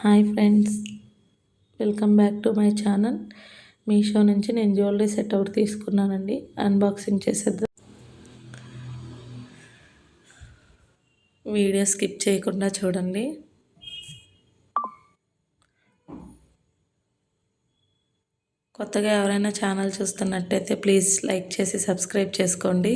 Hi friends, welcome back to my channel. Meesho నుంచి నేను jewellery set ఒకటి తీసుకున్నానండి. అన్బాక్సింగ్ చేసేద్దాం. వీడియో స్కిప్ చేయకుండా చూడండి. కొత్తగా ఎవరైనా ఛానల్ చూస్తున్నట్టయితే ప్లీజ్ లైక్ చేసి సబ్స్క్రైబ్ చేసుకోండి.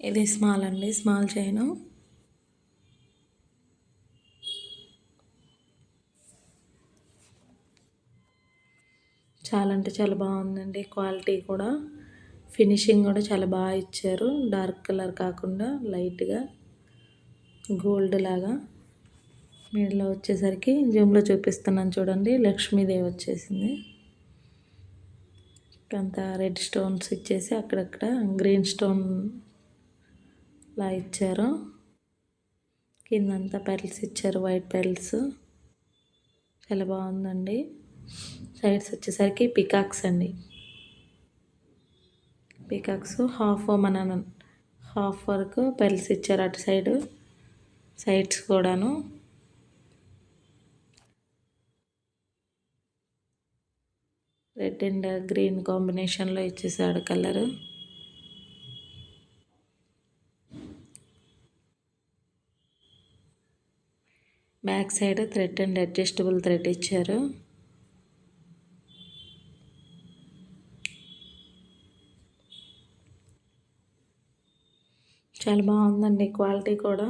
ఇది స్మాల్ అండి, స్మాల్ చైను. చాలా అంటే చాలా బాగుందండి. క్వాలిటీ కూడా, ఫినిషింగ్ కూడా చాలా బాగా ఇచ్చారు. డార్క్ కలర్ కాకుండా లైట్గా గోల్డ్ లాగా. మీడిలో వచ్చేసరికి జూమ్లో చూపిస్తున్నాను చూడండి, లక్ష్మీదేవి వచ్చేసింది. అంతా రెడ్ స్టోన్స్ ఇచ్చేసి అక్కడక్కడ గ్రీన్ స్టోన్ లా ఇచ్చారు. కిందంతా పెరల్స్ ఇచ్చారు, వైట్ పెరల్స్. చాలా బాగుందండి. సైడ్స్ వచ్చేసరికి పికాక్స్ అండి. పికాక్స్ హాఫ్ వరకు పెరల్స్ ఇచ్చారు అటు సైడ్, సైడ్స్ కూడాను. రెడ్ అండ్ గ్రీన్ కాంబినేషన్లో ఇచ్చేసాడు colour. Back side thread and adjustable thread ఇచ్చారు. చాలా బాగుందండి, క్వాలిటీ కూడా.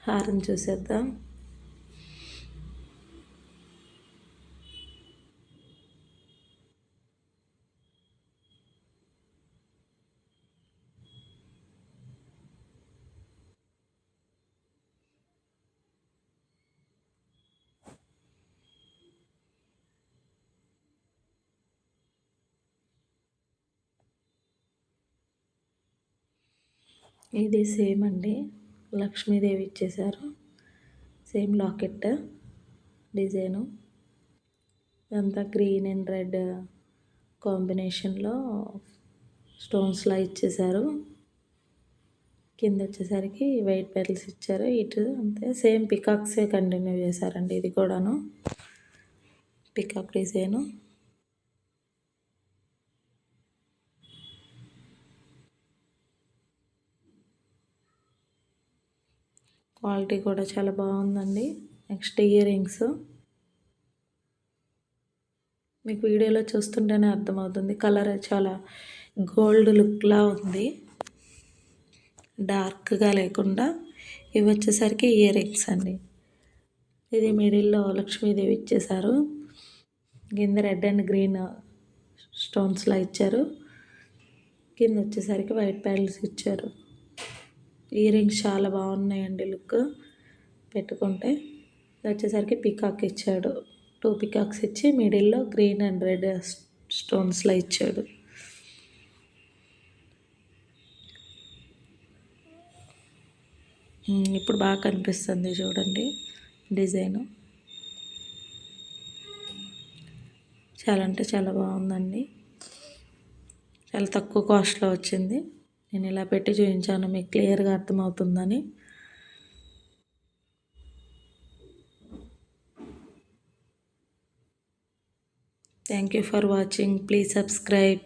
హారం చూసేద్దాం. ఇది సేమ్ అండి, లక్ష్మీదేవి ఇచ్చేసారు. Same locket design. ఇదంతా గ్రీన్ అండ్ రెడ్ కాంబినేషన్లో స్టోన్స్లా ఇచ్చేసారు. కింద వచ్చేసరికి వైట్ పెరల్స్ ఇచ్చారు. ఇటు అంతే సేమ్ పికాక్సే కంటిన్యూ చేశారండి. ఇది కూడాను పికాక్ డిజైను. క్వాలిటీ కూడా చాలా బాగుందండి. Next ear rings. మీకు వీడియోలో చూస్తుంటేనే అర్థమవుతుంది, కలర్ చాలా గోల్డ్ లుక్లా ఉంది, డార్క్గా లేకుండా. ఇవి వచ్చేసరికి ఇయర్ రింగ్స్ అండి. ఇది మిడిల్లో లక్ష్మీదేవి ఇచ్చేసారు. కింద రెడ్ అండ్ గ్రీన్ స్టోన్స్లా ఇచ్చారు. కింద వచ్చేసరికి వైట్ ప్యాడల్స్ ఇచ్చారు. ఇయర్ రింగ్స్ చాలా బాగున్నాయండి లుక్ పెట్టుకుంటే. వచ్చేసరికి పికాక్ ఇచ్చాడు. 2 పికాక్స్ ఇచ్చి మిడిల్లో గ్రీన్ అండ్ రెడ్ స్టోన్స్లా ఇచ్చాడు. ఇప్పుడు బాగా కనిపిస్తుంది చూడండి డిజైను. చాలా అంటే చాలా బాగుందండి. చాలా తక్కువ కాస్ట్లో వచ్చింది. నేను ఇలా పెట్టి చూపించాను మీకు క్లియర్గా అర్థమవుతుందని. Thank you for watching. Please subscribe.